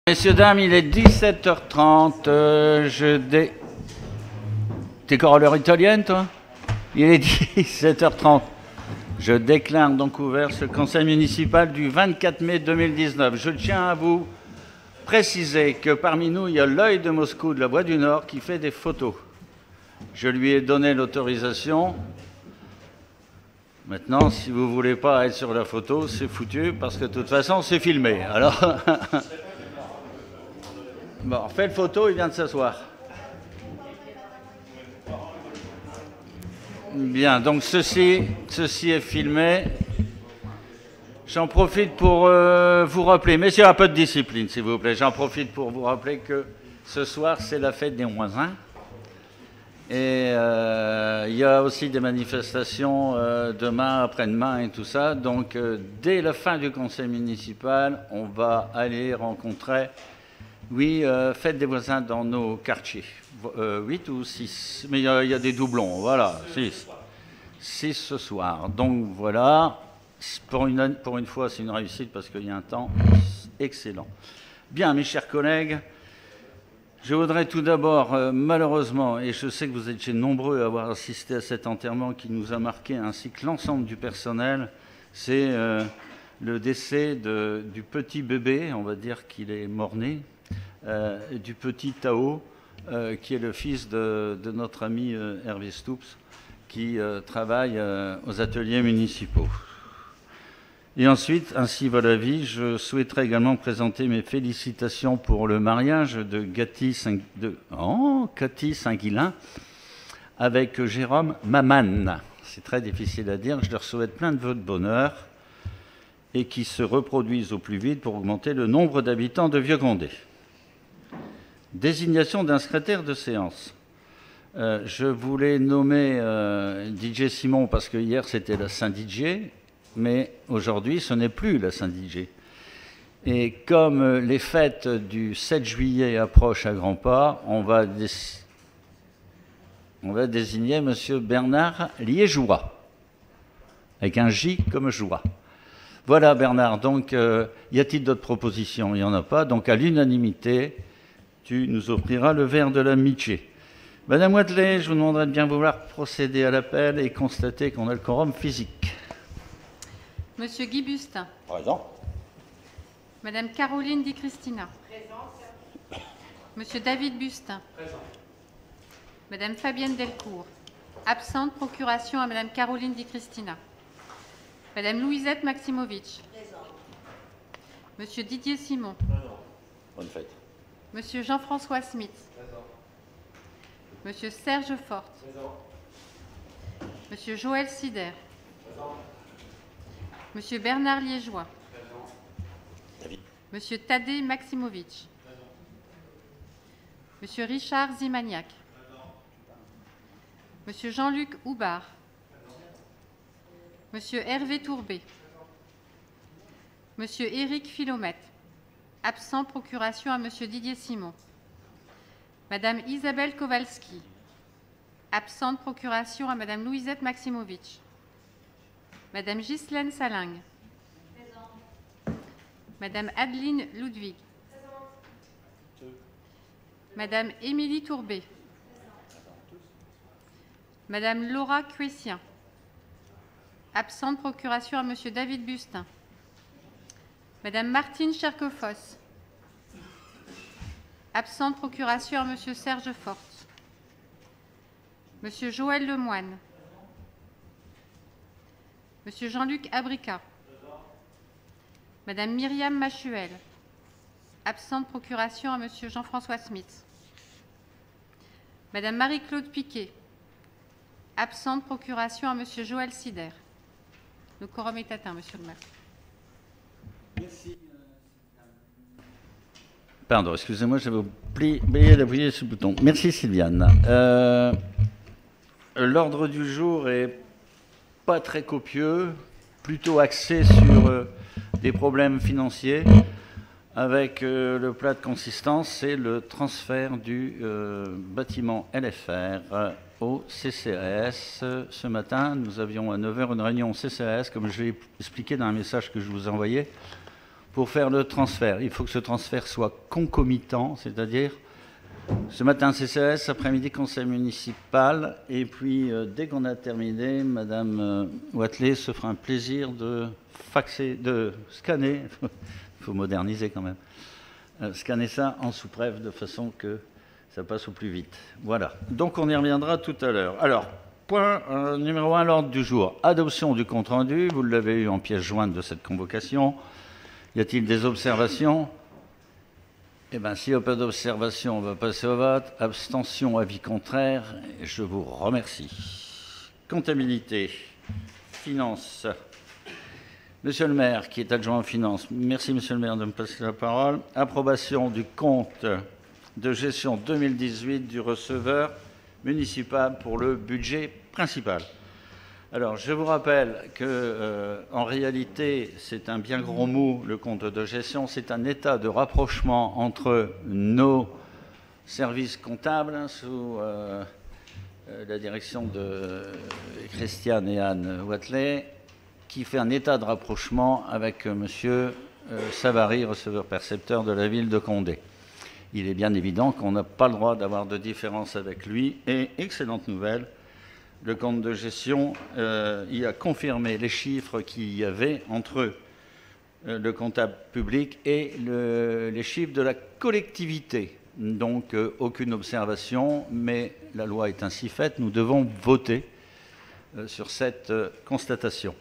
Messieurs, dames, il est 17h30. T'es encore à l'heure italienne, toi? Il est 17h30. Je déclare donc ouvert ce conseil municipal du 24 mai 2019. Je tiens à vous préciser que parmi nous, il y a l'œil de Moscou de la Voie du Nord qui fait des photos. Je lui ai donné l'autorisation. Maintenant, si vous ne voulez pas être sur la photo, c'est foutu, parce que de toute façon, c'est filmé. Alors, bon, fait le photo, il vient de s'asseoir. Bien, donc ceci est filmé. J'en profite pour vous rappeler, messieurs, un peu de discipline, s'il vous plaît. J'en profite pour vous rappeler que ce soir, c'est la fête des voisins. Et il y a aussi des manifestations demain, après-demain et tout ça. Donc, dès la fin du conseil municipal, on va aller rencontrer, fête des voisins dans nos quartiers. 8 ou 6, mais il y a des doublons, voilà, 6. 6 ce soir. Donc, voilà, pour une fois, c'est une réussite parce qu'il y a un temps excellent. Bien, mes chers collègues, je voudrais tout d'abord, malheureusement, et je sais que vous étiez nombreux à avoir assisté à cet enterrement qui nous a marqué, ainsi que l'ensemble du personnel, c'est le décès du petit bébé, on va dire qu'il est mort-né, du petit Tao, qui est le fils de notre ami Hervé Stoups, qui travaille aux ateliers municipaux. Et ensuite, ainsi va la vie, je souhaiterais également présenter mes félicitations pour le mariage de Cathy Saint-Guilain avec Jérôme Maman. C'est très difficile à dire, je leur souhaite plein de vœux de bonheur et qui se reproduisent au plus vite pour augmenter le nombre d'habitants de Vieux-Condé. Désignation d'un secrétaire de séance. Je voulais nommer DJ Simon parce que hier c'était la Saint-DJ. Mais aujourd'hui, ce n'est plus la Saint-Didier. Et comme les fêtes du 7 juillet approchent à grands pas, on va désigner M. Bernard Liégeois, avec un J comme joie. Voilà, Bernard. Donc, y a-t-il d'autres propositions? Il n'y en a pas. Donc, à l'unanimité, tu nous offriras le verre de l'amitié. Madame Wathelet, je vous demanderai de bien vouloir procéder à l'appel et constater qu'on a le quorum physique. Monsieur Guy Bustin. Présent. Madame Caroline Di Cristina. Présente. Monsieur David Bustin. Présent. Madame Fabienne Delcourt. Absente. Procuration à Madame Caroline Di Cristina. Madame Louisette Maximovic. Présente. Monsieur Didier Simon. Présent. Bonne fête. Monsieur Jean-François Smith. Présent. Monsieur Serge Forte. Présent. Monsieur Joël Sider. Présent. Monsieur Bernard Liégeois. Présent. Monsieur Tadej Maximovic. Présent. Monsieur Richard Zimaniac. Présent. Monsieur Jean-Luc Houbard. Présent. Monsieur Hervé Tourbet. Présent. Monsieur Éric Philomètre. Absent. Procuration à Monsieur Didier Simon. Madame Isabelle Kowalski. Absente. Procuration à Madame Louisette Maximovic. Madame Ghislaine Salingue. Présente. Madame Adeline Ludwig. Présente. Madame Émilie Tourbet. Présente. Madame Laura Cuessien. Absente. Procuration à Monsieur David Bustin. Madame Martine Cherkefos. Absente. Procuration à Monsieur Serge Forte. Monsieur Joël Lemoine. Monsieur Jean-Luc Abrica. Madame Myriam Machuel. Absente. Procuration à Monsieur Jean-François Smith. Madame Marie-Claude Piquet. Absente. Procuration à Monsieur Joël Sider. Le quorum est atteint, Monsieur le maire. Merci. Pardon, excusez-moi, j'avais oublié d'appuyer sur le bouton. Merci, Sylviane. L'ordre du jour est pas très copieux, plutôt axé sur des problèmes financiers, avec le plat de consistance, c'est le transfert du bâtiment LFR au CCAS. Ce matin, nous avions à 9h une réunion au CCAS, comme je l'ai expliqué dans un message que je vous ai envoyé, pour faire le transfert. Il faut que ce transfert soit concomitant, c'est-à-dire ce matin CCAS, après-midi conseil municipal, et puis dès qu'on a terminé, Madame Wathelet se fera un plaisir de faxer, de scanner, il faut moderniser quand même, scanner ça en sous-préf de façon que ça passe au plus vite. Voilà, donc on y reviendra tout à l'heure. Alors, point numéro 1, l'ordre du jour. Adoption du compte-rendu, vous l'avez eu en pièce jointe de cette convocation. Y a-t-il des observations? Eh bien, s'il n'y a pas d'observation, on va passer au vote. Abstention, avis contraire. Je vous remercie. Comptabilité, finances. Monsieur le maire, qui est adjoint aux finances. Merci, monsieur le maire, de me passer la parole. Approbation du compte de gestion 2018 du receveur municipal pour le budget principal. Alors, je vous rappelle qu'en réalité, c'est un bien gros mot, le compte de gestion. C'est un état de rapprochement entre nos services comptables, sous la direction de Christiane et Anne Wathelet, qui fait un état de rapprochement avec monsieur Savary, receveur-percepteur de la ville de Condé. Il est bien évident qu'on n'a pas le droit d'avoir de différence avec lui. Et, excellente nouvelle, le compte de gestion, il a confirmé les chiffres qu'il y avait entre le comptable public et les chiffres de la collectivité. Donc, aucune observation, mais la loi est ainsi faite. Nous devons voter sur cette constatation.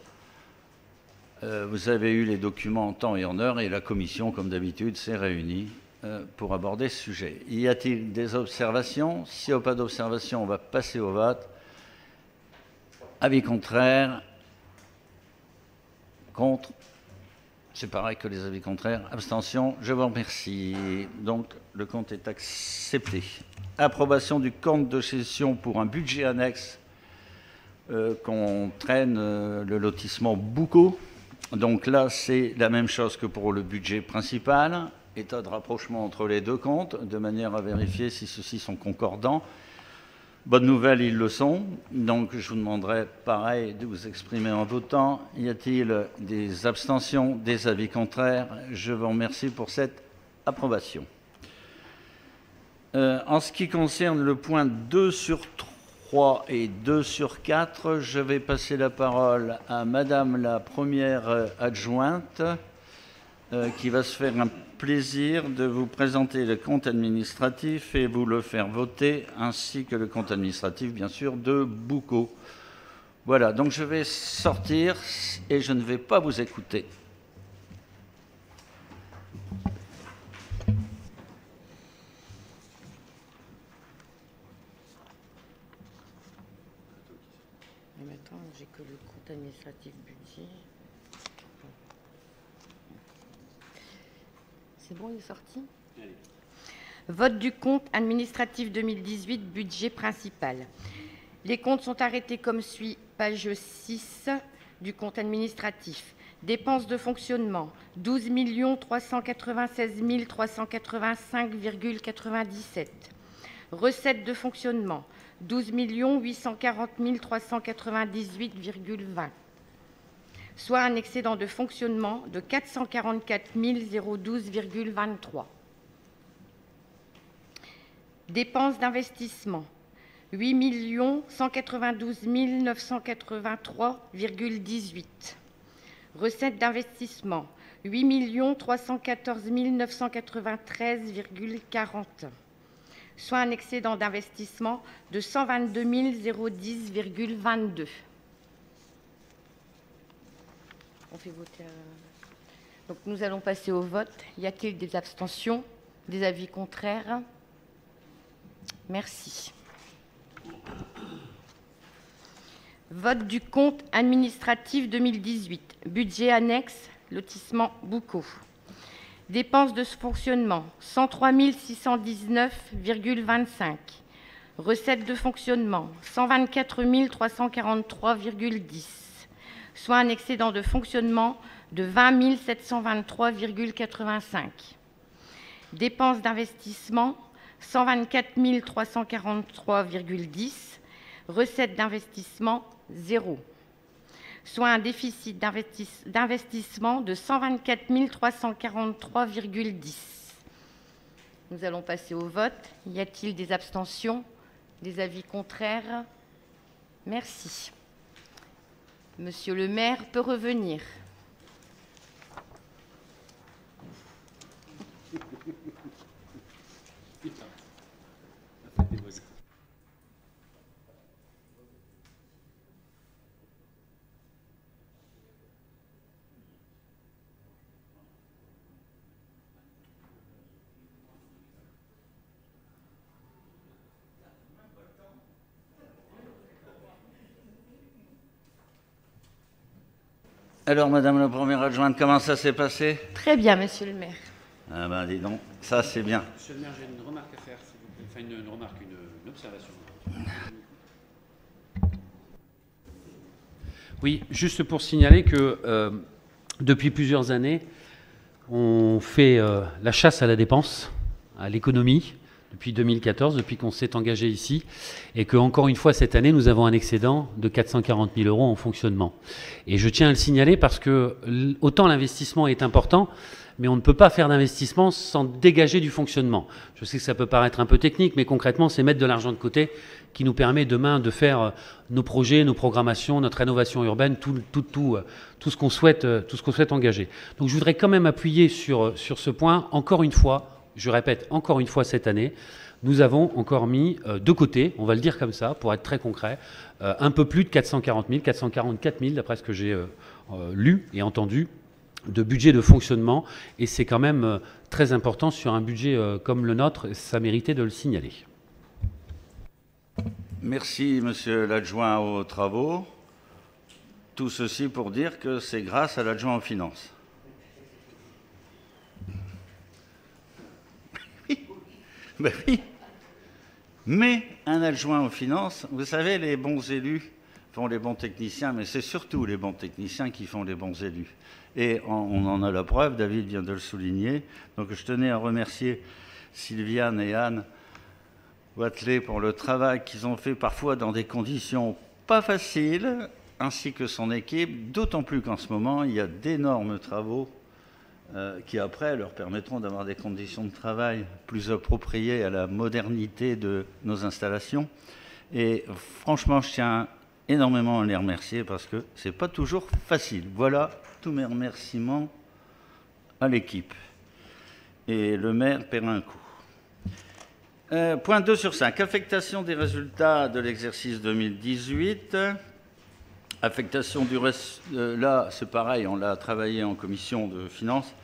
Vous avez eu les documents en temps et en heure, et la commission, comme d'habitude, s'est réunie pour aborder ce sujet. Y a-t-il des observations? S'il n'y a pas d'observation, on va passer au vote. Avis contraire. Contre. C'est pareil que les avis contraires. Abstention. Je vous remercie. Donc, le compte est accepté. Approbation du compte de gestion pour un budget annexe qu'on traîne le lotissement Boucau. Donc là, c'est la même chose que pour le budget principal. État de rapprochement entre les deux comptes, de manière à vérifier si ceux-ci sont concordants. Bonne nouvelle, ils le sont. Donc, je vous demanderai, pareil, de vous exprimer en votant. Y a-t-il des abstentions, des avis contraires? Je vous remercie pour cette approbation. En ce qui concerne le point 2 sur 3 et 2 sur 4, je vais passer la parole à Madame la première adjointe, qui va se faire un plaisir de vous présenter le compte administratif et vous le faire voter, ainsi que le compte administratif, bien sûr, de Boucau. Voilà, donc je vais sortir et je ne vais pas vous écouter. Maintenant, j'ai que le compte administratif budget. C'est bon, il est sorti? Allez. Vote du compte administratif 2018, budget principal. Les comptes sont arrêtés comme suit, page 6 du compte administratif. Dépenses de fonctionnement, 12 396 385,97. Recettes de fonctionnement, 12 840 398,20. Soit un excédent de fonctionnement de 444 012,23. Dépenses d'investissement, 8 192 983,18. Recettes d'investissement, 8 314 993,40. Soit un excédent d'investissement de 122 010,22. On fait voter. Donc nous allons passer au vote. Y a-t-il des abstentions, des avis contraires? Merci. Vote du compte administratif 2018. Budget annexe, lotissement Boucau. Dépenses de fonctionnement, 103 619,25. Recettes de fonctionnement, 124 343,10. Soit un excédent de fonctionnement de 20 723,85. Dépenses d'investissement, 124 343,10. Recettes d'investissement, 0. soit un déficit d'investissement de 124 343,10. Nous allons passer au vote. Y a-t-il des abstentions? Des avis contraires? Merci. Monsieur le maire peut revenir. Alors, Madame la première adjointe, comment ça s'est passé? Très bien, monsieur le maire. Ah ben, dis donc, ça c'est bien. Monsieur le maire, j'ai une remarque à faire, s'il vous plaît. Enfin, une remarque, une observation. Oui, juste pour signaler que depuis plusieurs années, on fait la chasse à la dépense, à l'économie, depuis 2014, depuis qu'on s'est engagé ici, et que encore une fois cette année, nous avons un excédent de 440 000 € en fonctionnement. Et je tiens à le signaler parce que autant l'investissement est important, mais on ne peut pas faire d'investissement sans dégager du fonctionnement. Je sais que ça peut paraître un peu technique, mais concrètement, c'est mettre de l'argent de côté qui nous permet demain de faire nos projets, nos programmations, notre rénovation urbaine, tout ce qu'on souhaite engager. Donc je voudrais quand même appuyer sur ce point. Encore une fois, je répète, encore une fois cette année, nous avons encore mis de côté, on va le dire comme ça, pour être très concret, un peu plus de 440 000, 444 000, d'après ce que j'ai lu et entendu, de budget de fonctionnement. Et c'est quand même très important sur un budget comme le nôtre, ça méritait de le signaler. Merci, monsieur l'adjoint aux travaux. Tout ceci pour dire que c'est grâce à l'adjoint aux finances. Ben oui. Mais un adjoint aux finances, vous savez, les bons élus font les bons techniciens, mais c'est surtout les bons techniciens qui font les bons élus. Et on en a la preuve, David vient de le souligner. Donc je tenais à remercier Sylviane et Anne Watley pour le travail qu'ils ont fait parfois dans des conditions pas faciles, ainsi que son équipe, d'autant plus qu'en ce moment, il y a d'énormes travaux qui après leur permettront d'avoir des conditions de travail plus appropriées à la modernité de nos installations. Et franchement, je tiens énormément à les remercier parce que c'est pas toujours facile. Voilà tous mes remerciements à l'équipe. Et le maire paiera un coup. Point 2 sur 5, affectation des résultats de l'exercice 2018. Affectation du reste, là c'est pareil, on l'a travaillé en commission de finances.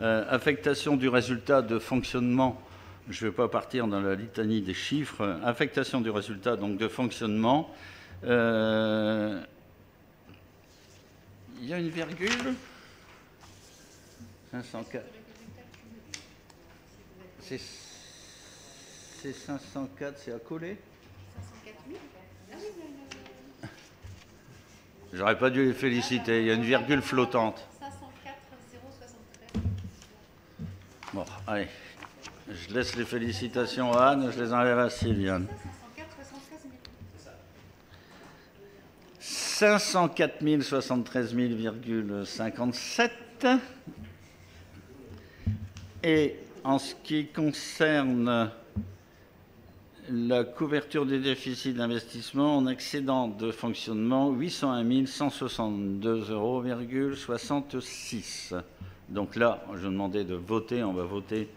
Affectation du résultat de fonctionnement, je ne vais pas partir dans la litanie des chiffres. Affectation du résultat donc de fonctionnement. Il y a une virgule 504. C'est 504, c'est à coller. 504 000. J'aurais pas dû les féliciter, il y a une virgule flottante. 504 073. Bon, allez, je laisse les félicitations à Anne, je les enlève à Sylviane. 504 073,57. Et en ce qui concerne la couverture des déficits d'investissement en excédent de fonctionnement, 801 162,66 €. Donc là, je demandais de voter, on va voter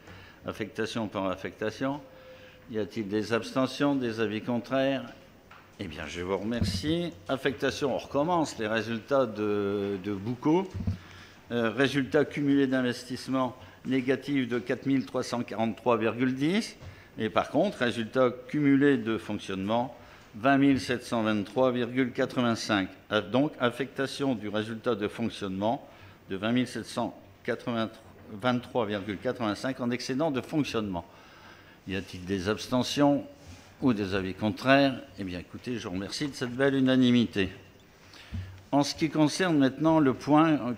affectation par affectation. Y a-t-il des abstentions, des avis contraires? Eh bien, je vous remercie. Affectation, on recommence les résultats de Boucault. Résultat cumulé d'investissement négatif de 4 343,10. Et par contre, résultat cumulé de fonctionnement, 20 723,85. Donc, affectation du résultat de fonctionnement de 20 723,85 en excédent de fonctionnement. Y a-t-il des abstentions ou des avis contraires? Eh bien, écoutez, je vous remercie de cette belle unanimité. En ce qui concerne maintenant le point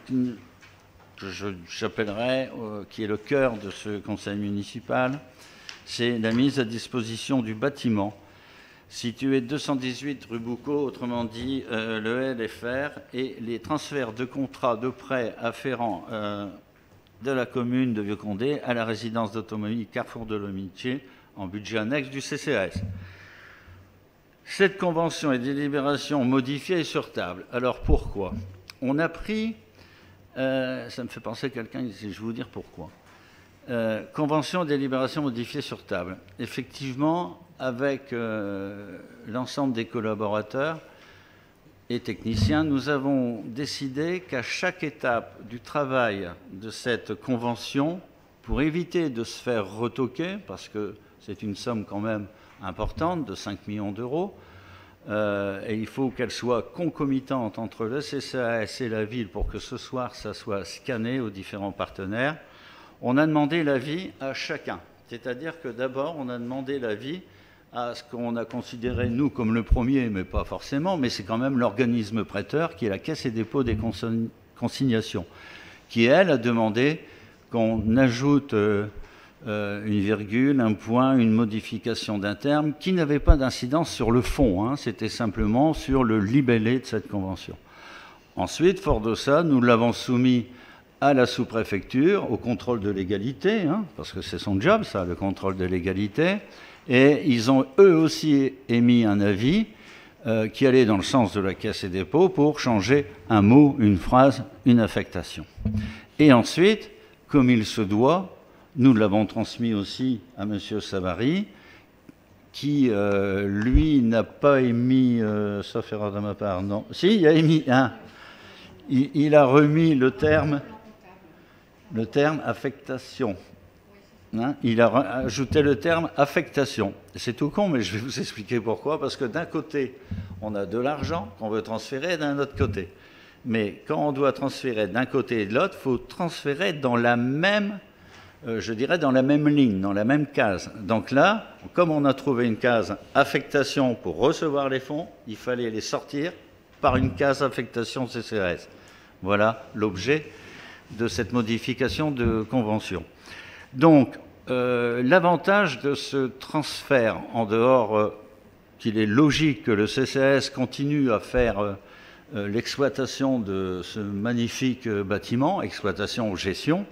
que j'appellerai, qui est le cœur de ce conseil municipal, c'est la mise à disposition du bâtiment situé 218 rue Boucau, autrement dit le LFR, et les transferts de contrats de prêts afférents de la commune de Vieux-Condé à la résidence d'automobile Carrefour de l'Amitié en budget annexe du CCAS. Cette convention et délibération modifiée est sur table. Alors pourquoi? On a pris, ça me fait penser à quelqu'un, je vais vous dire pourquoi. Convention et délibération modifiée sur table. Effectivement, avec l'ensemble des collaborateurs et techniciens, nous avons décidé qu'à chaque étape du travail de cette convention, pour éviter de se faire retoquer, parce que c'est une somme quand même importante de 5 millions d'euros, et il faut qu'elle soit concomitante entre le CCAS et la ville pour que ce soir, ça soit scanné aux différents partenaires. On a demandé l'avis à chacun. C'est-à-dire que d'abord, on a demandé l'avis à ce qu'on a considéré, nous, comme le premier, mais pas forcément, mais c'est quand même l'organisme prêteur, qui est la Caisse et dépôt des consignations, qui, elle, a demandé qu'on ajoute une virgule, un point, une modification d'un terme, qui n'avait pas d'incidence sur le fond, hein, c'était simplement sur le libellé de cette convention. Ensuite, fort de ça, nous l'avons soumis à la sous-préfecture, au contrôle de légalité, hein, parce que c'est son job, ça, le contrôle de légalité, et ils ont eux aussi émis un avis qui allait dans le sens de la Caisse et dépôt pour changer un mot, une phrase, une affectation. Et ensuite, comme il se doit, nous l'avons transmis aussi à M. Savary, qui, lui, n'a pas émis, sauf erreur de ma part, non. Si, il a émis un. Il a remis le terme affectation. Hein, il a ajouté le terme affectation. C'est tout con, mais je vais vous expliquer pourquoi. Parce que d'un côté, on a de l'argent qu'on veut transférer d'un autre côté. Mais quand on doit transférer d'un côté et de l'autre, il faut transférer dans la même, je dirais, dans la même ligne, dans la même case. Donc là, comme on a trouvé une case affectation pour recevoir les fonds, il fallait les sortir par une case affectation CCAS. Voilà l'objet de cette modification de convention. Donc, l'avantage de ce transfert, en dehors qu'il est logique que le CCAS continue à faire l'exploitation de ce magnifique bâtiment, exploitation ou gestion,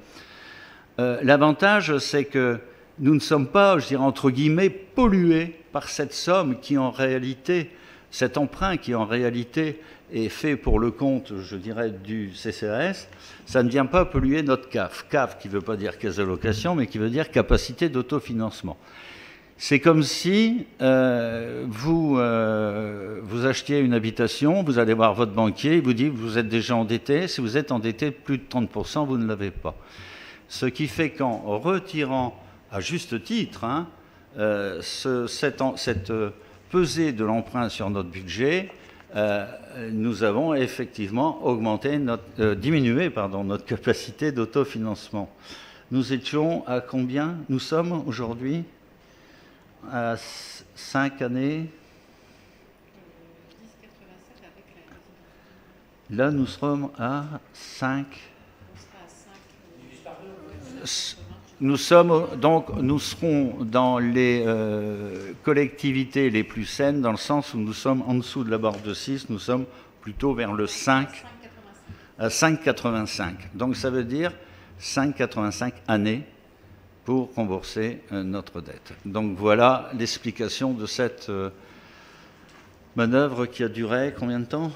l'avantage, c'est que nous ne sommes pas, je dirais entre guillemets, pollués par cette somme qui en réalité, cet emprunt qui en réalité est fait pour le compte, je dirais, du CCAS, ça ne vient pas polluer notre CAF. CAF qui ne veut pas dire caisse de location, mais qui veut dire capacité d'autofinancement. C'est comme si vous achetiez une habitation, vous allez voir votre banquier, il vous dit que vous êtes déjà endetté. Si vous êtes endetté de plus de 30%, vous ne l'avez pas. Ce qui fait qu'en retirant, à juste titre, hein, cette pesée de l'emprunt sur notre budget, nous avons effectivement diminué notre capacité d'autofinancement. Nous étions à combien? Nous sommes aujourd'hui à 5 années. Là, nous sommes à 5. Nous serons dans les collectivités les plus saines, dans le sens où nous sommes en dessous de la barre de 6, nous sommes plutôt vers le 5, à 5,85. Donc ça veut dire 5,85 années pour rembourser notre dette. Donc voilà l'explication de cette manœuvre qui a duré combien de temps?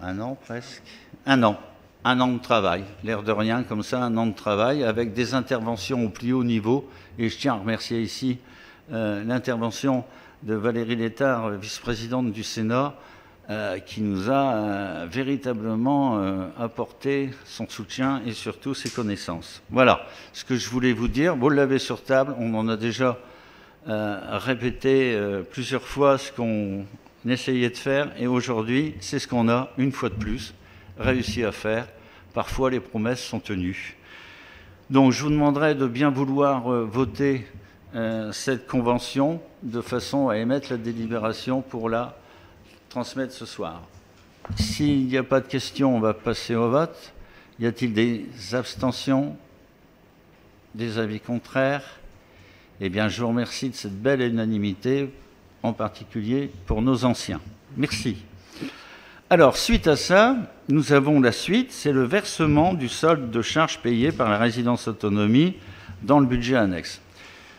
1 an presque. 1 an. 1 an de travail, l'air de rien, comme ça, 1 an de travail, avec des interventions au plus haut niveau. Et je tiens à remercier ici l'intervention de Valérie Létard, vice-présidente du Sénat, qui nous a véritablement apporté son soutien et surtout ses connaissances. Voilà ce que je voulais vous dire. Vous l'avez sur table, on en a déjà répété plusieurs fois ce qu'on essayait de faire. Et aujourd'hui, c'est ce qu'on a, une fois de plus, réussi à faire. Parfois, les promesses sont tenues. Donc, je vous demanderai de bien vouloir voter cette convention de façon à émettre la délibération pour la transmettre ce soir. S'il n'y a pas de questions, on va passer au vote. Y a-t-il des abstentions? Des avis contraires? Eh bien, je vous remercie de cette belle unanimité en particulier pour nos anciens. Merci. Alors, suite à ça, nous avons la suite, c'est le versement du solde de charges payées par la résidence autonomie dans le budget annexe.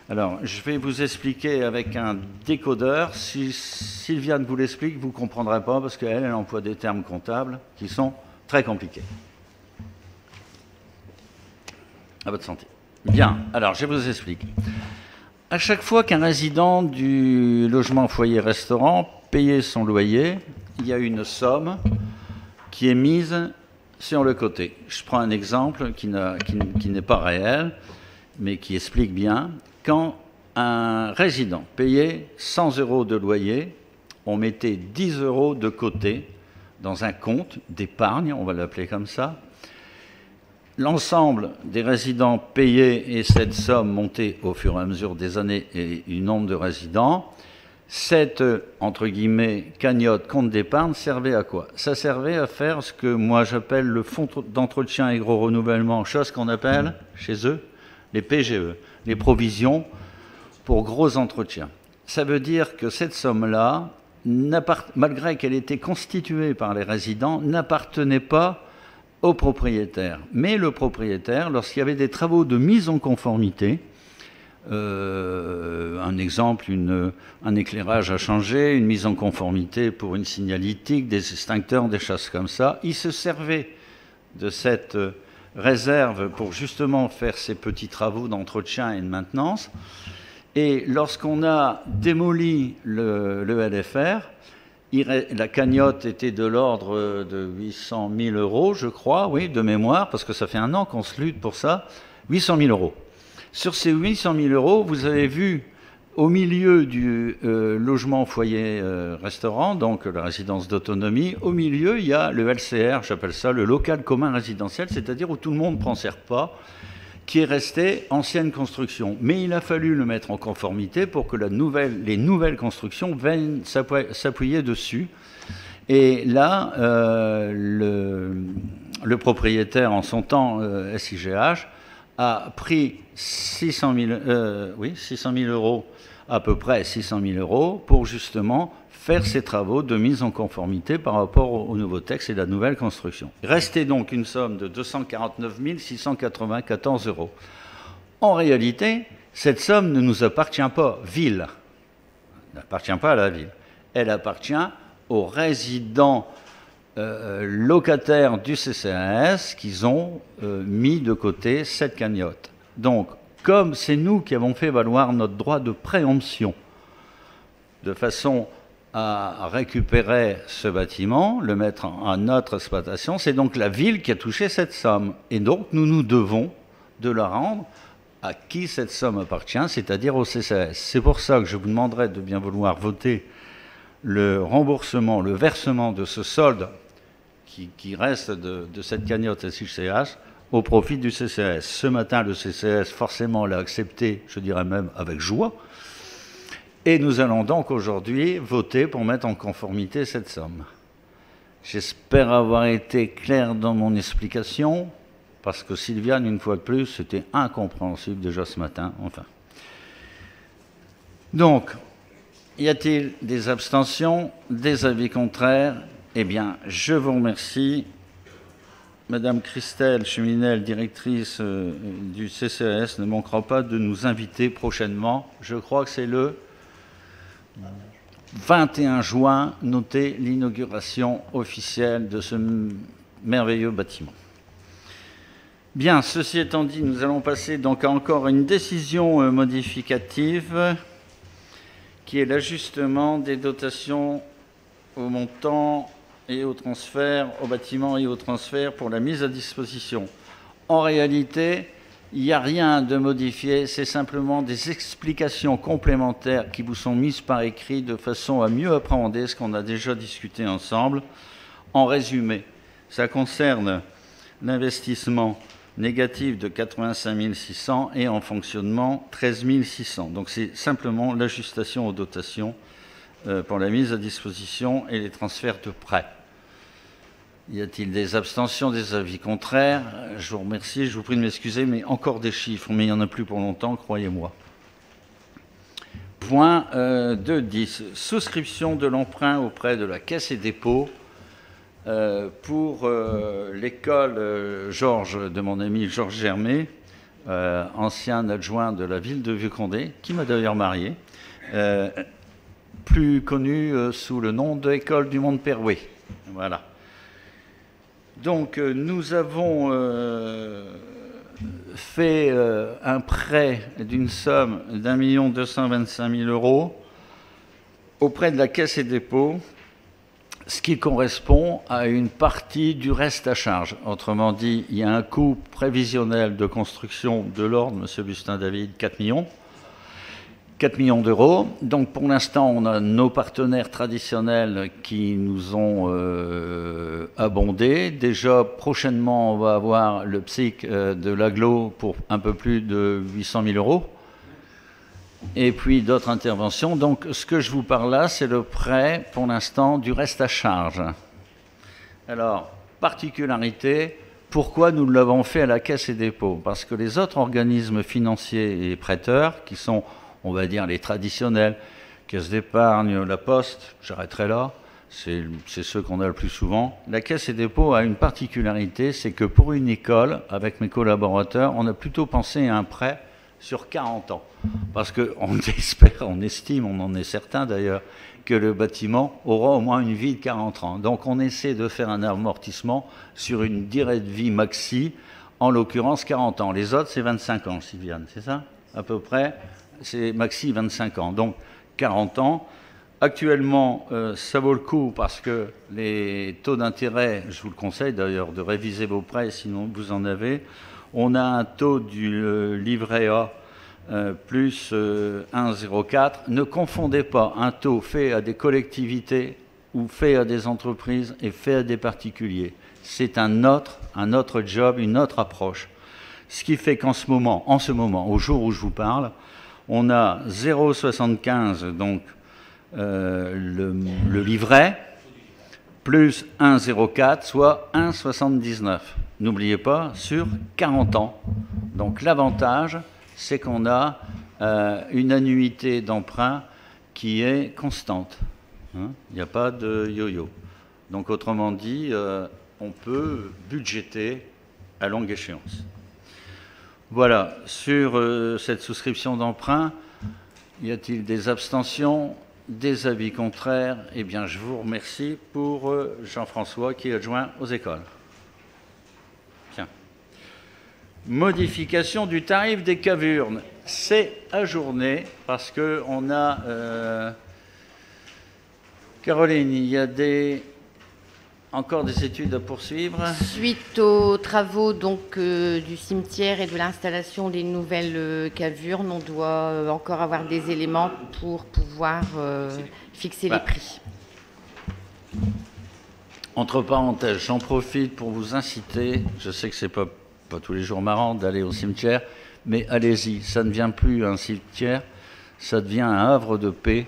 Alors, je vais vous expliquer avec un décodeur. Si Sylviane vous l'explique, vous ne comprendrez pas parce qu'elle emploie des termes comptables qui sont très compliqués. À votre santé. Bien, alors je vous explique. À chaque fois qu'un résident du logement foyer-restaurant payait son loyer, il y a une somme qui est mise sur le côté. Je prends un exemple qui n'est pas réel, mais qui explique bien. Quand un résident payait 100 € de loyer, on mettait 10 € de côté dans un compte d'épargne, on va l'appeler comme ça. L'ensemble des résidents payaient et cette somme montait au fur et à mesure des années et du nombre de résidents. Cette, entre guillemets, cagnotte compte d'épargne servait à quoi? Ça servait à faire ce que moi j'appelle le fonds d'entretien et gros renouvellement, chose qu'on appelle chez eux les PGE, les provisions pour gros entretiens. Ça veut dire que cette somme-là, malgré qu'elle était constituée par les résidents, n'appartenait pas au propriétaire. Mais le propriétaire, lorsqu'il y avait des travaux de mise en conformité, un exemple, un éclairage à changer, une mise en conformité pour une signalétique, des extincteurs, des choses comme ça, il se servait de cette réserve pour justement faire ces petits travaux d'entretien et de maintenance. Et lorsqu'on a démoli le LFR, la cagnotte était de l'ordre de 800 000 €, je crois, oui, de mémoire, parce que ça fait un an qu'on se lutte pour ça, 800 000 €. Sur ces 800 000 €, vous avez vu au milieu du logement foyer-restaurant, donc la résidence d'autonomie, au milieu, il y a le LCR, j'appelle ça le local commun résidentiel, c'est-à-dire où tout le monde prend ses repas, qui est resté ancienne construction. Mais il a fallu le mettre en conformité pour que les nouvelles constructions viennent s'appuyer dessus. Et là, le propriétaire, en son temps, SIGH, a pris 600 000 €, à peu près 600 000 €, pour justement faire ces travaux de mise en conformité par rapport au nouveau texte et la nouvelle construction. Restait donc une somme de 249 694 €. En réalité, cette somme ne nous appartient pas, ville. Elle n'appartient pas à la ville. Elle appartient aux résidents locataires du CCAS qui ont mis de côté cette cagnotte. Donc, comme c'est nous qui avons fait valoir notre droit de préemption, de façon à récupérer ce bâtiment, le mettre en notre exploitation, c'est donc la ville qui a touché cette somme. Et donc, nous nous devons de la rendre à qui cette somme appartient, c'est-à-dire au CCAS. C'est pour ça que je vous demanderai de bien vouloir voter le remboursement, le versement de ce solde qui reste de cette cagnotte SICH au profit du CCAS. Ce matin, le CCAS, forcément, l'a accepté, je dirais même avec joie. Et nous allons donc aujourd'hui voter pour mettre en conformité cette somme. J'espère avoir été clair dans mon explication, parce que Sylviane, une fois de plus, c'était incompréhensible déjà ce matin. Enfin. Donc, y a-t-il des abstentions, des avis contraires? Eh bien, je vous remercie. Madame Christelle Cheminel, directrice du CCAS, ne manquera pas de nous inviter prochainement. Je crois que c'est le 21 juin, notez l'inauguration officielle de ce merveilleux bâtiment. Bien, ceci étant dit, nous allons passer donc à encore une décision modificative qui est l'ajustement des dotations au montant et au transfert, au bâtiment et au transfert pour la mise à disposition. En réalité, il n'y a rien de modifié, c'est simplement des explications complémentaires qui vous sont mises par écrit de façon à mieux appréhender ce qu'on a déjà discuté ensemble. En résumé, ça concerne l'investissement négatif de 85 600 et en fonctionnement 13 600. Donc c'est simplement l'ajustation aux dotations pour la mise à disposition et les transferts de prêts. Y a-t-il des abstentions, des avis contraires? Je vous remercie, je vous prie de m'excuser, mais encore des chiffres, mais il n'y en a plus pour longtemps, croyez-moi. Point 2.10. Souscription de l'emprunt auprès de la Caisse et Dépôts pour l'école Georges, de mon ami Georges Germay, ancien adjoint de la ville de Vieux-Condé, qui m'a d'ailleurs marié, plus connu sous le nom de École du Monde Perouet. Voilà. Donc, nous avons fait un prêt d'une somme d'1 225 000 € auprès de la Caisse et Dépôts, ce qui correspond à une partie du reste à charge. Autrement dit, il y a un coût prévisionnel de construction de l'ordre, M. Bustin-David, 4 millions. 4 millions d'euros. Donc pour l'instant, on a nos partenaires traditionnels qui nous ont abondé. Déjà, prochainement, on va avoir le PSIC de l'Aglo pour un peu plus de 800 000 €. Et puis d'autres interventions. Donc ce que je vous parle là, c'est le prêt, pour l'instant, du reste à charge. Alors, particularité, pourquoi nous l'avons fait à la Caisse et Dépôts? Parce que les autres organismes financiers et prêteurs, qui sont, on va dire, les traditionnels, Caisse d'épargne, la Poste, j'arrêterai là, c'est ceux qu'on a le plus souvent. La Caisse et Dépôts a une particularité, c'est que pour une école, avec mes collaborateurs, on a plutôt pensé à un prêt sur 40 ans. Parce qu'on espère, on estime, on en est certain d'ailleurs, que le bâtiment aura au moins une vie de 40 ans. Donc on essaie de faire un amortissement sur une durée de vie maxi, en l'occurrence 40 ans. Les autres, c'est 25 ans, Sylviane, c'est ça? À peu près, c'est maxi 25 ans. Donc 40 ans. Actuellement, ça vaut le coup parce que les taux d'intérêt, je vous le conseille d'ailleurs de réviser vos prêts, sinon vous en avez. On a un taux du livret A plus 1,04. Ne confondez pas un taux fait à des collectivités ou fait à des entreprises et fait à des particuliers. C'est un autre job, une autre approche. Ce qui fait qu'en ce moment, au jour où je vous parle, on a 0,75, donc le livret, plus 1,04, soit 1,79. N'oubliez pas, sur 40 ans. Donc l'avantage, c'est qu'on a une annuité d'emprunt qui est constante. Hein, il n'y a pas de yo-yo. Donc autrement dit, on peut budgéter à longue échéance. Voilà, sur cette souscription d'emprunt, y a-t-il des abstentions, des avis contraires? Eh bien, je vous remercie pour Jean-François qui est adjoint aux écoles. Tiens. Modification du tarif des cavurnes. C'est ajourné parce qu'on a... Caroline, il y a encore des études à poursuivre. Suite aux travaux donc, du cimetière et de l'installation des nouvelles cavurnes, on doit encore avoir des éléments pour pouvoir fixer les prix. Entre parenthèses, j'en profite pour vous inciter, je sais que ce n'est pas tous les jours marrant d'aller au cimetière, mais allez-y, ça ne devient plus un cimetière, ça devient un havre de paix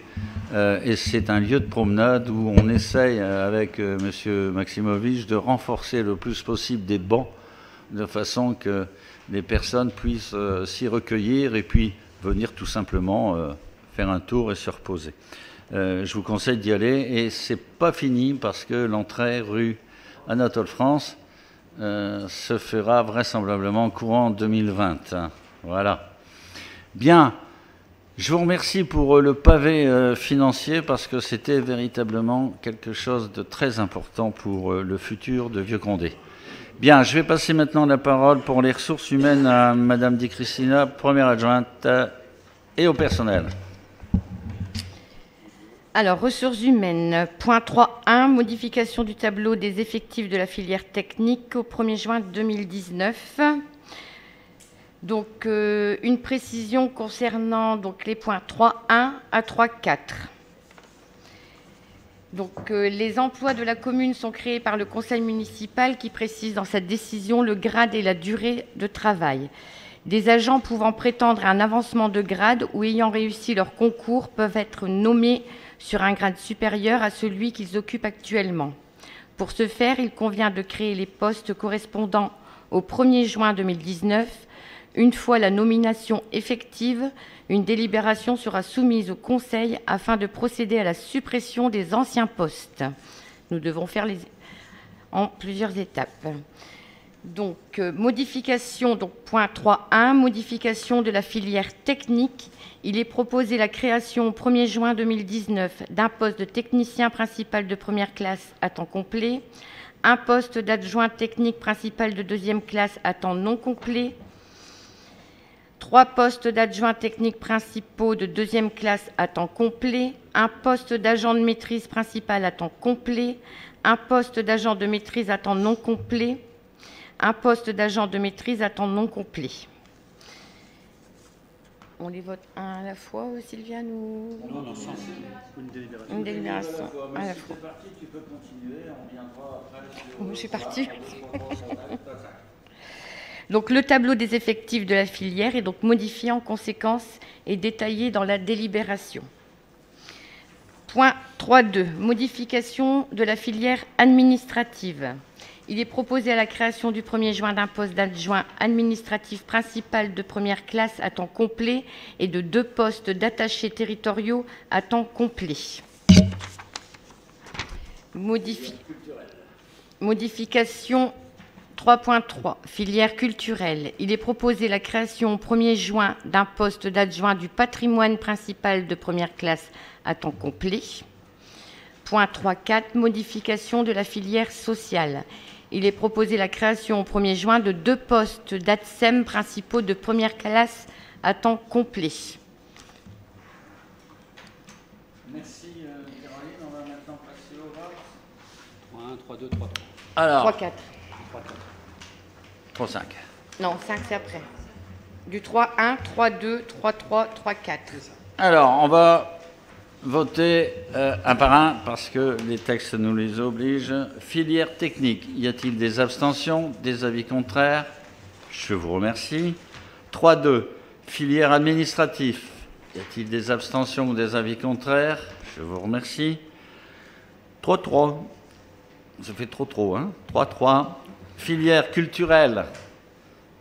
et c'est un lieu de promenade où on essaye avec M. Maximovitch de renforcer le plus possible des bancs de façon que les personnes puissent s'y recueillir et puis venir tout simplement faire un tour et se reposer. Je vous conseille d'y aller et c'est pas fini parce que l'entrée rue Anatole France se fera vraisemblablement courant 2020. Voilà. Bien. Je vous remercie pour le pavé financier parce que c'était véritablement quelque chose de très important pour le futur de Vieux-Condé. Bien, je vais passer maintenant la parole pour les ressources humaines à Madame Di Cristina, première adjointe, et au personnel. Alors, ressources humaines, point 3.1, modification du tableau des effectifs de la filière technique au 1er juin 2019. Donc, une précision concernant donc, les points 3.1 à 3.4. Donc, les emplois de la commune sont créés par le conseil municipal qui précise dans sa décision le grade et la durée de travail. Des agents pouvant prétendre à un avancement de grade ou ayant réussi leur concours peuvent être nommés sur un grade supérieur à celui qu'ils occupent actuellement. Pour ce faire, il convient de créer les postes correspondant au 1er juin 2019 Une fois la nomination effective, une délibération sera soumise au Conseil afin de procéder à la suppression des anciens postes. Nous devons faire en plusieurs étapes. Donc, modification, donc point 3.1, modification de la filière technique. Il est proposé la création au 1er juin 2019 d'un poste de technicien principal de première classe à temps complet, un poste d'adjoint technique principal de deuxième classe à temps non complet, 3 postes d'adjoints techniques principaux de deuxième classe à temps complet, un poste d'agent de maîtrise principal à temps complet, un poste d'agent de maîtrise à temps non complet, un poste d'agent de maîtrise à temps non complet. On les vote un à la fois, Sylviane, ou... Non, Une délibération à la fois. Tu peux continuer, on viendra après. Je suis partie. Donc, le tableau des effectifs de la filière est donc modifié en conséquence et détaillé dans la délibération. Point 3.2, modification de la filière administrative. Il est proposé à la création du 1er juin d'un poste d'adjoint administratif principal de première classe à temps complet et de 2 postes d'attachés territoriaux à temps complet. Modification 3.3, filière culturelle. Il est proposé la création au 1er juin d'un poste d'adjoint du patrimoine principal de première classe à temps complet. Point 3.4, modification de la filière sociale. Il est proposé la création au 1er juin de 2 postes d'ATSEM principaux de première classe à temps complet. Merci Caroline, on va maintenant passer au vote. 1, 3, 2, 3, 3. Alors, 3.4. 3-5. Non, 5 c'est après. Du 3.1, 3.2, 3.3, 3.4. Alors, on va voter un par un parce que les textes nous les obligent. Filière technique, y a-t-il des abstentions, des avis contraires? Je vous remercie. 3.2, filière administrative, y a-t-il des abstentions ou des avis contraires? Je vous remercie. 3.3, ça fait trop, hein? 3.3, filière culturelle.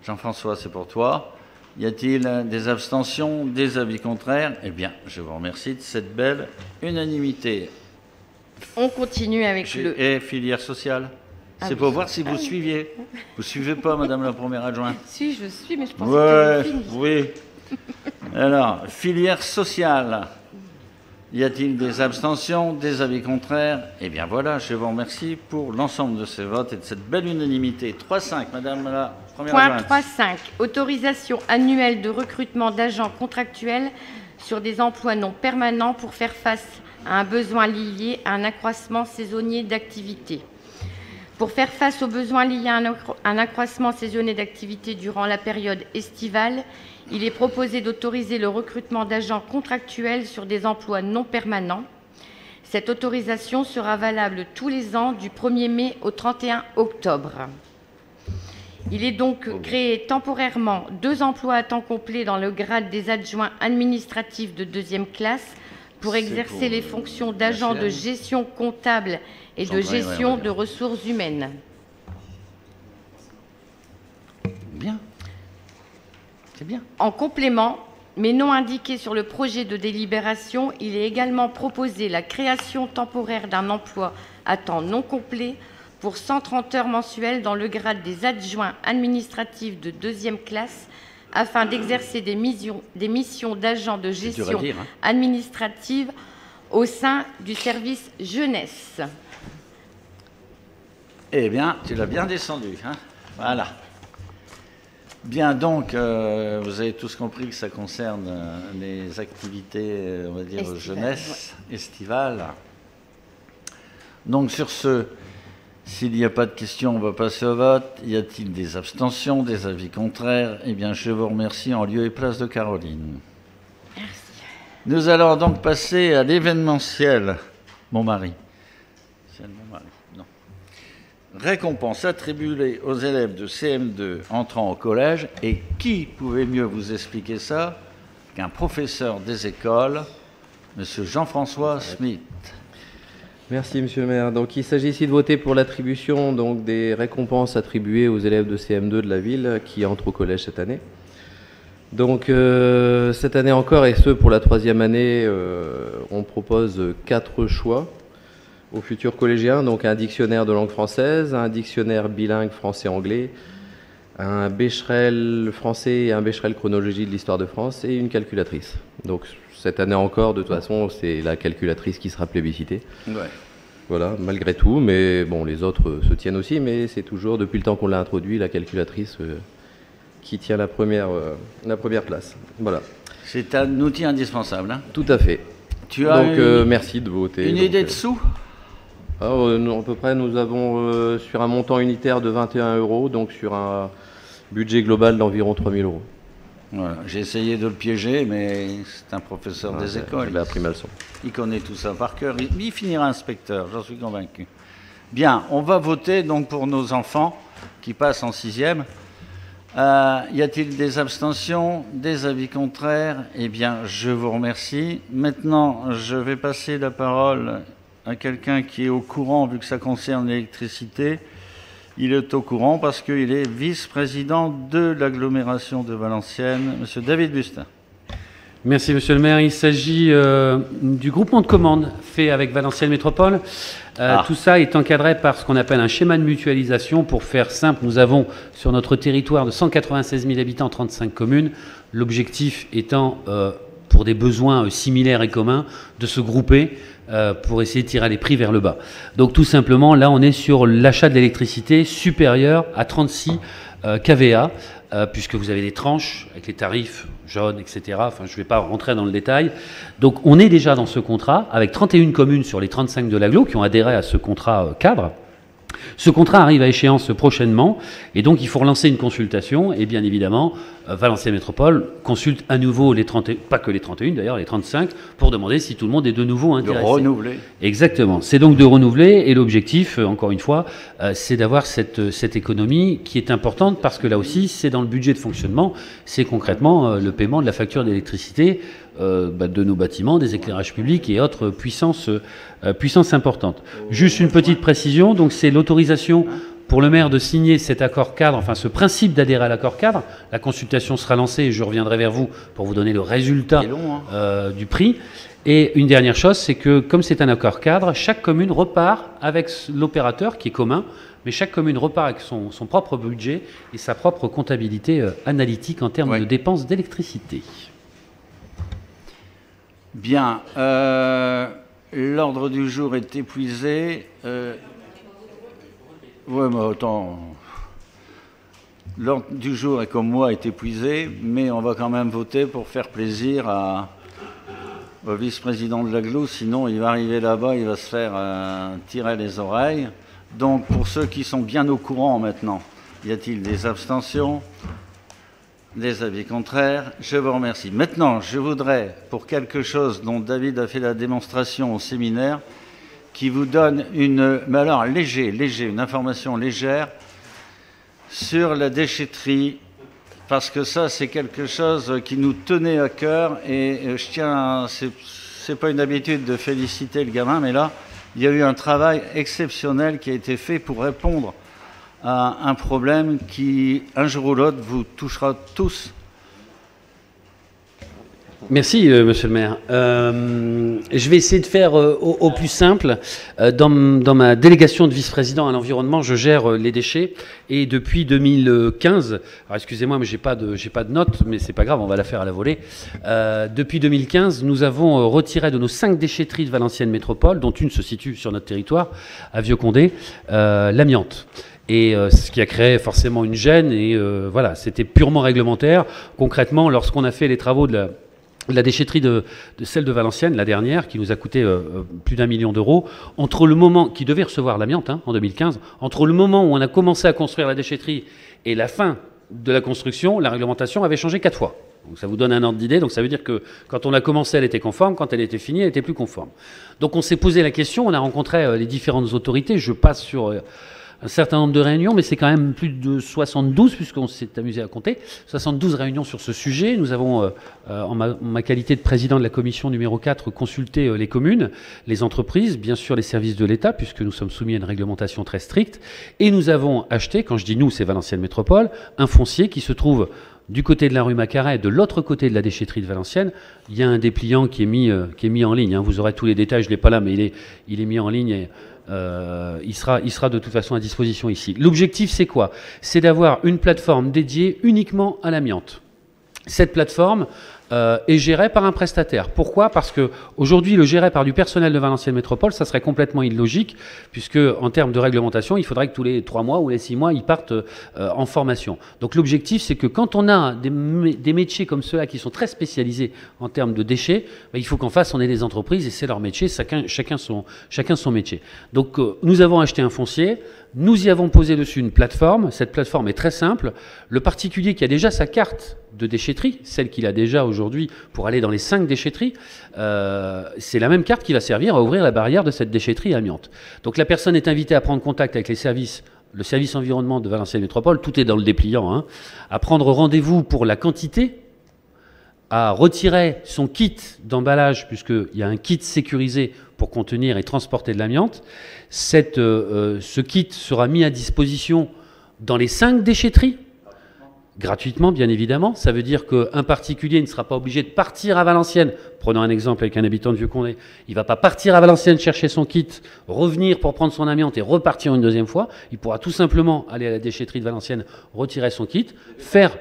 Jean-François, c'est pour toi. Y a-t-il des abstentions, des avis contraires? Eh bien, je vous remercie de cette belle unanimité. On continue avec Et filière sociale? C'est pour voir si vous suiviez. Vous suivez pas, Madame la Première Adjointe? Si, je suis, mais je pense Ouais, que c'est fini. oui. Alors, filière sociale. Y a-t-il des abstentions, des avis contraires? Eh bien voilà, je vous remercie pour l'ensemble de ces votes et de cette belle unanimité. 3-5, Madame la Première Point Adjointe. 3.5, autorisation annuelle de recrutement d'agents contractuels sur des emplois non permanents pour faire face à un besoin lié à un accroissement saisonnier d'activité. Pour faire face aux besoins liés à un accroissement saisonnier d'activité durant la période estivale, il est proposé d'autoriser le recrutement d'agents contractuels sur des emplois non permanents. Cette autorisation sera valable tous les ans du 1er mai au 31 octobre. Il est donc créé temporairement 2 emplois à temps complet dans le grade des adjoints administratifs de deuxième classe pour exercer les fonctions d'agent de gestion comptable et de gestion de ressources humaines. Bien. C'est bien. En complément, mais non indiqué sur le projet de délibération, il est également proposé la création temporaire d'un emploi à temps non complet pour 130 heures mensuelles dans le grade des adjoints administratifs de deuxième classe afin d'exercer des missions d'agent de gestion administrative au sein du service jeunesse. Eh bien, tu l'as bien descendu, hein? Voilà. Bien, donc, vous avez tous compris que ça concerne les activités, on va dire, Estivales, jeunesse, estivales. Donc, sur ce, s'il n'y a pas de questions, on va passer au vote. Y a-t-il des abstentions, des avis contraires? Eh bien, je vous remercie en lieu et place de Caroline. Merci. Nous allons donc passer à l'événementiel. Mon mari. C'est mon mari. Non. Récompense attribuée aux élèves de CM2 entrant au collège. Et qui pouvait mieux vous expliquer ça qu'un professeur des écoles, M. Jean-François Smith. Merci, Monsieur le maire. Donc, il s'agit ici de voter pour l'attribution des récompenses attribuées aux élèves de CM2 de la ville qui entrent au collège cette année. Donc cette année encore, et ce pour la 3e année, on propose 4 choix aux futurs collégiens. Donc un dictionnaire de langue française, un dictionnaire bilingue français-anglais, un Becherel français et un Becherel chronologie de l'histoire de France et une calculatrice. Donc cette année encore, de toute façon, c'est la calculatrice qui sera plébiscitée. Ouais. Voilà, malgré tout, mais bon, les autres se tiennent aussi, mais c'est toujours, depuis le temps qu'on l'a introduit, la calculatrice qui tient la première place. Voilà. C'est un outil indispensable. Hein. Tout à fait. Tu as merci de voter. Une idée de sous? À peu près, nous avons sur un montant unitaire de 21 €, donc sur un budget global d'environ 3 000 €. Voilà. J'ai essayé de le piéger, mais c'est un professeur des écoles. Il a appris ma leçon. Il connaît tout ça par cœur. Il finira inspecteur, j'en suis convaincu. Bien, on va voter donc pour nos enfants qui passent en 6e. Y a-t-il des abstentions, des avis contraires? Eh bien, je vous remercie. Maintenant, je vais passer la parole à quelqu'un qui est au courant, vu que ça concerne l'électricité. Il est au courant parce qu'il est vice-président de l'agglomération de Valenciennes, M. David Bustin. Merci, Monsieur le maire. Il s'agit du groupement de commandes fait avec Valenciennes Métropole. Tout ça est encadré par ce qu'on appelle un schéma de mutualisation. Pour faire simple, nous avons sur notre territoire de 196 000 habitants, 35 communes. L'objectif étant, pour des besoins similaires et communs, de se grouper pour essayer de tirer les prix vers le bas. Donc tout simplement, là, on est sur l'achat de l'électricité supérieur à 36 kVA, puisque vous avez des tranches avec les tarifs jaunes, etc. Enfin, je ne vais pas rentrer dans le détail. Donc on est déjà dans ce contrat, avec 31 communes sur les 35 de l'agglo qui ont adhéré à ce contrat cadre. Ce contrat arrive à échéance prochainement et donc il faut relancer une consultation et bien évidemment Valenciennes Métropole consulte à nouveau les 30, pas que les 31 d'ailleurs, les 35 pour demander si tout le monde est de nouveau intéressé. De renouveler. Exactement, c'est donc de renouveler et l'objectif, encore une fois, c'est d'avoir cette économie qui est importante parce que là aussi c'est dans le budget de fonctionnement, c'est concrètement le paiement de la facture d'électricité de nos bâtiments, des éclairages publics et autres puissances importantes. Juste une petite précision, donc c'est l'autorisation pour le maire de signer cet accord cadre, enfin ce principe d'adhérer à l'accord cadre. La consultation sera lancée et je reviendrai vers vous pour vous donner le résultat du prix. Et une dernière chose, c'est que comme c'est un accord cadre, chaque commune repart avec l'opérateur qui est commun, mais chaque commune repart avec son propre budget et sa propre comptabilité analytique en termes de dépenses d'électricité. Bien, l'ordre du jour est épuisé. Oui, mais attends. L'ordre du jour, comme moi, est épuisé, mais on va quand même voter pour faire plaisir au vice-président de l'agglo, sinon il va arriver là-bas, il va se faire tirer les oreilles. Donc, pour ceux qui sont bien au courant maintenant, y a-t-il des abstentions? Des avis contraires? Je vous remercie. Maintenant, je voudrais, pour quelque chose dont David a fait la démonstration au séminaire, qui vous donne une information légère sur la déchetterie, parce que ça, c'est quelque chose qui nous tenait à cœur, et je tiens, c'est pas une habitude de féliciter le gamin, mais là, il y a eu un travail exceptionnel qui a été fait pour répondre à un problème qui, un jour ou l'autre, vous touchera tous. Merci, monsieur le maire. Je vais essayer de faire au plus simple. Dans ma délégation de vice-président à l'environnement, je gère les déchets. Et depuis 2015, alors excusez-moi, mais j'ai pas de notes, mais c'est pas grave, on va la faire à la volée. Depuis 2015, nous avons retiré de nos 5 déchetteries de Valenciennes Métropole, dont une se situe sur notre territoire, à Vieux-Condé, l'amiante. Et ce qui a créé forcément une gêne. Et voilà, c'était purement réglementaire. Concrètement, lorsqu'on a fait les travaux de la déchetterie de celle de Valenciennes, la dernière, qui nous a coûté plus d'1 million d'euros, entre le moment, qui devait recevoir l'amiante en 2015, entre le moment où on a commencé à construire la déchetterie et la fin de la construction, la réglementation avait changé 4 fois. Donc ça vous donne un ordre d'idée. Donc ça veut dire que quand on a commencé, elle était conforme, quand elle était finie, elle était plus conforme. Donc on s'est posé la question, on a rencontré les différentes autorités. Je passe sur un certain nombre de réunions, mais c'est quand même plus de 72, puisqu'on s'est amusé à compter, 72 réunions sur ce sujet. Nous avons, en ma qualité de président de la commission numéro 4, consulté les communes, les entreprises, bien sûr les services de l'État, puisque nous sommes soumis à une réglementation très stricte, et nous avons acheté, quand je dis nous, c'est Valenciennes Métropole, un foncier qui se trouve du côté de la rue Macaret, de l'autre côté de la déchetterie de Valenciennes, il y a un dépliant qui est mis en ligne. Hein. Vous aurez tous les détails, je ne l'ai pas là, mais il est mis en ligne et il sera de toute façon à disposition ici. L'objectif, c'est quoi? C'est d'avoir une plateforme dédiée uniquement à l'amiante. Cette plateforme est gérée par un prestataire. Pourquoi? Parce qu'aujourd'hui, le gérer par du personnel de Valenciennes Métropole, ça serait complètement illogique, puisque en termes de réglementation, il faudrait que tous les 3 mois ou les 6 mois, ils partent en formation. Donc l'objectif, c'est que quand on a des métiers comme ceux-là qui sont très spécialisés en termes de déchets, il faut qu'en face, on ait des entreprises, et c'est leur métier, chacun son métier. Donc nous avons acheté un foncier, nous y avons posé dessus une plateforme. Cette plateforme est très simple. Le particulier qui a déjà sa carte de déchetterie, celle qu'il a déjà aujourd'hui pour aller dans les 5 déchetteries, c'est la même carte qui va servir à ouvrir la barrière de cette déchetterie amiante. Donc la personne est invitée à prendre contact avec le service environnement de Valenciennes Métropole, tout est dans le dépliant, hein, à prendre rendez-vous pour la quantité, à retirer son kit d'emballage, puisqu'il y a un kit sécurisé pour contenir et transporter de l'amiante. Ce kit sera mis à disposition dans les 5 déchetteries, gratuitement bien évidemment. Ça veut dire qu'un particulier ne sera pas obligé de partir à Valenciennes. Prenons un exemple avec un habitant de Vieux-Condé. Il ne va pas partir à Valenciennes chercher son kit, revenir pour prendre son amiante et repartir une deuxième fois. Il pourra tout simplement aller à la déchetterie de Valenciennes, retirer son kit, faire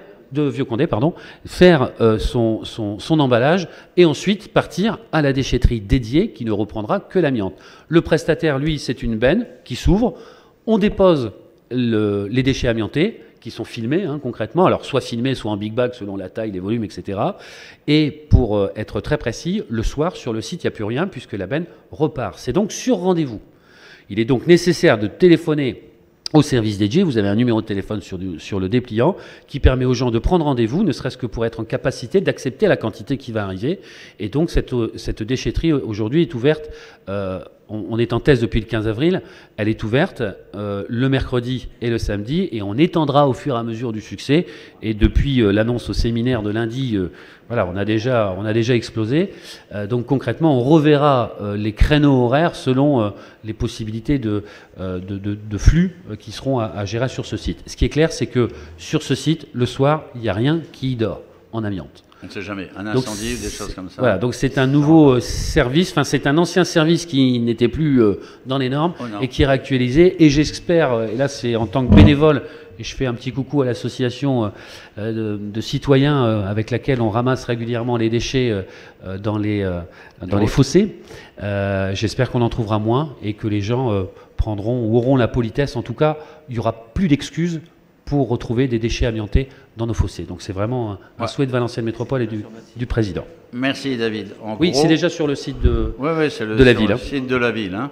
son emballage et ensuite partir à la déchetterie dédiée qui ne reprendra que l'amiante. Le prestataire, lui, c'est une benne qui s'ouvre. On dépose les déchets amiantés qui sont filmés, hein, concrètement, alors soit filmés, soit en big bag selon la taille, les volumes, etc. Et pour être très précis, le soir, sur le site, il n'y a plus rien puisque la benne repart. C'est donc sur rendez-vous. Il est donc nécessaire de téléphoner au service dédié. Vous avez un numéro de téléphone sur le dépliant qui permet aux gens de prendre rendez-vous, ne serait-ce que pour être en capacité d'accepter la quantité qui va arriver. Et donc cette déchetterie aujourd'hui est ouverte, on est en test depuis le 15 avril, elle est ouverte le mercredi et le samedi, et on étendra au fur et à mesure du succès. Et depuis l'annonce au séminaire de lundi, voilà, on a déjà explosé. Donc concrètement, on reverra les créneaux horaires selon les possibilités de flux qui seront à gérer sur ce site. Ce qui est clair, c'est que sur ce site, le soir, il n'y a rien qui dort en amiante. On ne sait jamais, un incendie ou des choses comme ça. Voilà, donc c'est un nouveau service, enfin c'est un ancien service qui n'était plus dans les normes et qui est réactualisé. Et j'espère, et là c'est en tant que bénévole, et je fais un petit coucou à l'association de citoyens avec laquelle on ramasse régulièrement les déchets dans les fossés. J'espère qu'on en trouvera moins et que les gens prendront ou auront la politesse. En tout cas, il n'y aura plus d'excuses pour retrouver des déchets amiantés dans nos fossés. Donc c'est vraiment un souhait de Valenciennes Métropole et du président. Merci David. Oui, c'est déjà sur le site de la ville. Le site de la ville. Hein.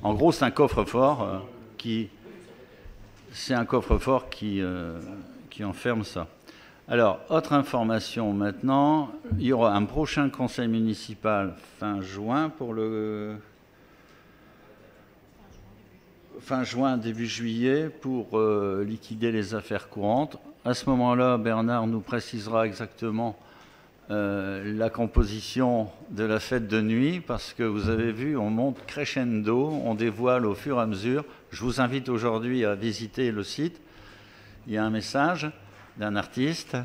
En gros, c'est un coffre-fort qui enferme ça. Alors, autre information maintenant, il y aura un prochain conseil municipal fin juin début juillet, pour liquider les affaires courantes. À ce moment-là, Bernard nous précisera exactement la composition de la fête de nuit, parce que vous avez vu, on monte crescendo, on dévoile au fur et à mesure. Je vous invite aujourd'hui à visiter le site. Il y a un message d'un artiste,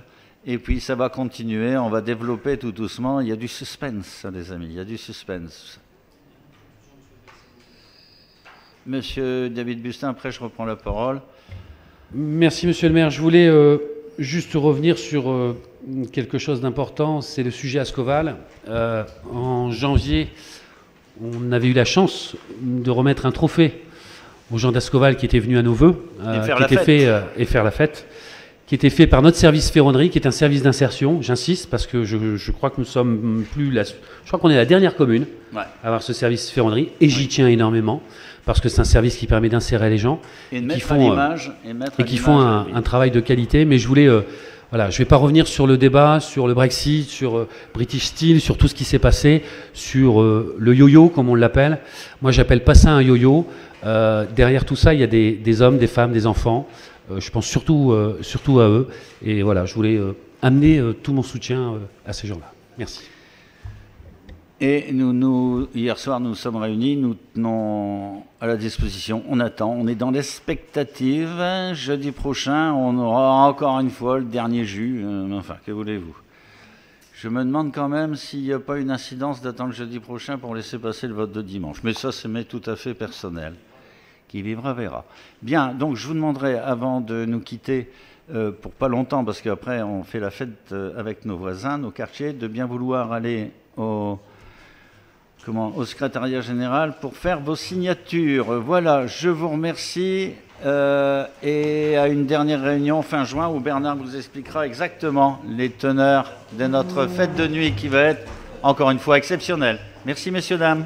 et puis ça va continuer, on va développer tout doucement. Il y a du suspense, les amis, il y a du suspense. Monsieur David Bustin, après je reprends la parole. Merci Monsieur le maire. Je voulais juste revenir sur quelque chose d'important, c'est le sujet Ascoval. En janvier, on avait eu la chance de remettre un trophée aux gens d'Ascoval qui étaient venus à nos voeux, et faire la fête, qui était fait par notre service ferronnerie, qui est un service d'insertion. J'insiste parce que je crois que nous sommes plus je crois qu'on est la dernière commune à avoir ce service ferronnerie, et j'y tiens énormément parce que c'est un service qui permet d'insérer les gens et qui font un travail de qualité. Mais je voulais voilà, je ne vais pas revenir sur le débat, sur le Brexit, sur British Steel, sur tout ce qui s'est passé, sur le yo-yo, comme on l'appelle. Moi, j'appelle pas ça un yo-yo. Derrière tout ça, il y a des hommes, des femmes, des enfants. Je pense surtout à eux. Et voilà, je voulais amener tout mon soutien à ces gens-là. Merci. Et hier soir, nous sommes réunis, nous tenons à la disposition, on attend, on est dans l'expectative. Jeudi prochain, on aura encore une fois le dernier jus. Enfin, que voulez-vous? Je me demande quand même s'il n'y a pas une incidence d'attendre jeudi prochain pour laisser passer le vote de dimanche. Mais ça, c'est tout à fait personnel. Qui vivra verra. Bien, donc je vous demanderai, avant de nous quitter, pour pas longtemps, parce qu'après on fait la fête avec nos voisins, nos quartiers, de bien vouloir aller au secrétariat général pour faire vos signatures. Voilà, je vous remercie et à une dernière réunion fin juin où Bernard vous expliquera exactement les teneurs de notre fête de nuit qui va être, encore une fois, exceptionnelle. Merci, messieurs, dames.